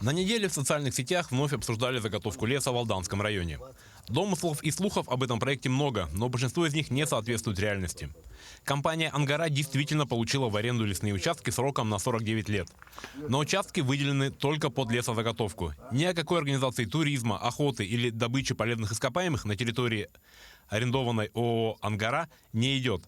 На неделе в социальных сетях вновь обсуждали заготовку леса в Алданском районе. Домыслов и слухов об этом проекте много, но большинство из них не соответствует реальности. Компания «Ангара» действительно получила в аренду лесные участки сроком на 49 лет. Но участки выделены только под лесозаготовку. Ни о какой организации туризма, охоты или добычи полезных ископаемых на территории арендованной ООО «Ангара» не идет.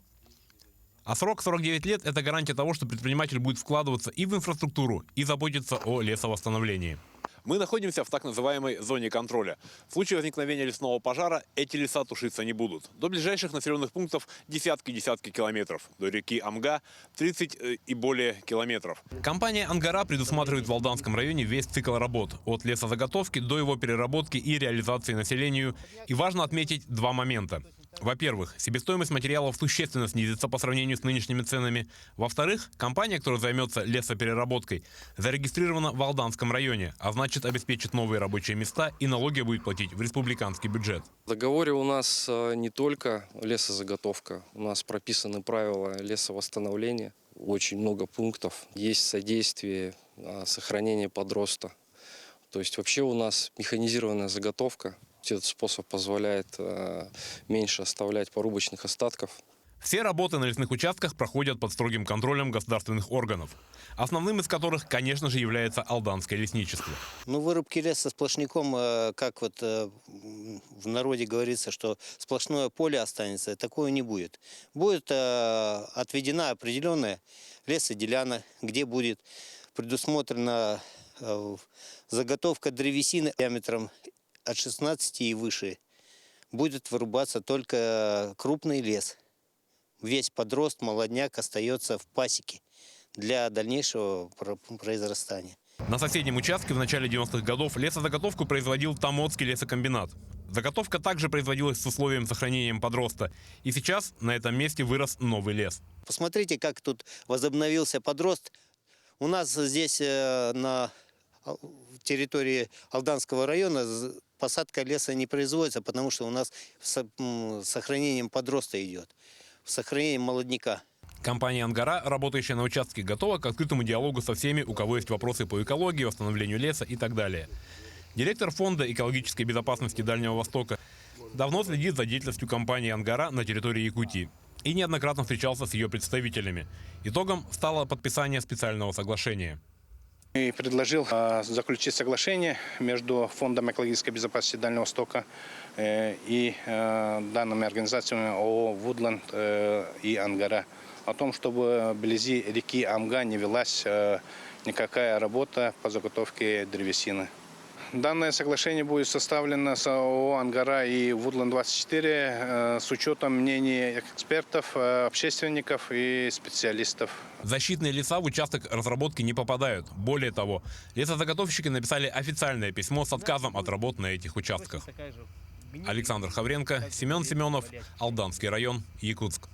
А срок 49 лет – это гарантия того, что предприниматель будет вкладываться и в инфраструктуру, и заботиться о лесовосстановлении. Мы находимся в так называемой зоне контроля. В случае возникновения лесного пожара эти леса тушиться не будут. До ближайших населенных пунктов десятки километров. До реки Амга 30 и более километров. Компания «Ангара» предусматривает в Алданском районе весь цикл работ. От лесозаготовки до его переработки и реализации населению. И важно отметить два момента. Во-первых, себестоимость материалов существенно снизится по сравнению с нынешними ценами. Во-вторых, компания, которая займется лесопереработкой, зарегистрирована в Алданском районе, а значит обеспечит новые рабочие места и налоги будет платить в республиканский бюджет. В договоре у нас не только лесозаготовка, у нас прописаны правила лесовосстановления, очень много пунктов. Есть содействие сохранения подроста. То есть вообще у нас механизированная заготовка. Этот способ позволяет меньше оставлять порубочных остатков. Все работы на лесных участках проходят под строгим контролем государственных органов, основным из которых, конечно же, является Алданское лесничество. Вырубки леса сплошняком, как вот в народе говорится, что сплошное поле останется, такого не будет. Будет отведена определенная лесоделяна, где будет предусмотрена заготовка древесины диаметром от 16 и выше. Будет вырубаться только крупный лес. Весь подрост, молодняк остается в пасеке для дальнейшего произрастания. На соседнем участке в начале 90-х годов лесозаготовку производил Томодский лесокомбинат. Заготовка также производилась с условием сохранения подроста. И сейчас на этом месте вырос новый лес. Посмотрите, как тут возобновился подрост. У нас здесь на территории Алданского района посадка леса не производится, потому что у нас с сохранением подроста идет, с сохранением молодняка. Компания «Ангара», работающая на участке, готова к открытому диалогу со всеми, у кого есть вопросы по экологии, восстановлению леса и так далее. Директор Фонда экологической безопасности Дальнего Востока давно следит за деятельностью компании «Ангара» на территории Якутии и неоднократно встречался с ее представителями. Итогом стало подписание специального соглашения. И предложил заключить соглашение между Фондом экологической безопасности Дальнего Востока и данными организациями ООО «Вудланд» и «Ангара» о том, чтобы вблизи реки Амга не велась никакая работа по заготовке древесины. Данное соглашение будет составлено с ООО «Ангара» и «Вудланд-24» с учетом мнений экспертов, общественников и специалистов. Защитные леса в участок разработки не попадают. Более того, лесозаготовщики написали официальное письмо с отказом от работ на этих участках. Александр Хавренко, Семен Семенов, Алданский район, Якутск.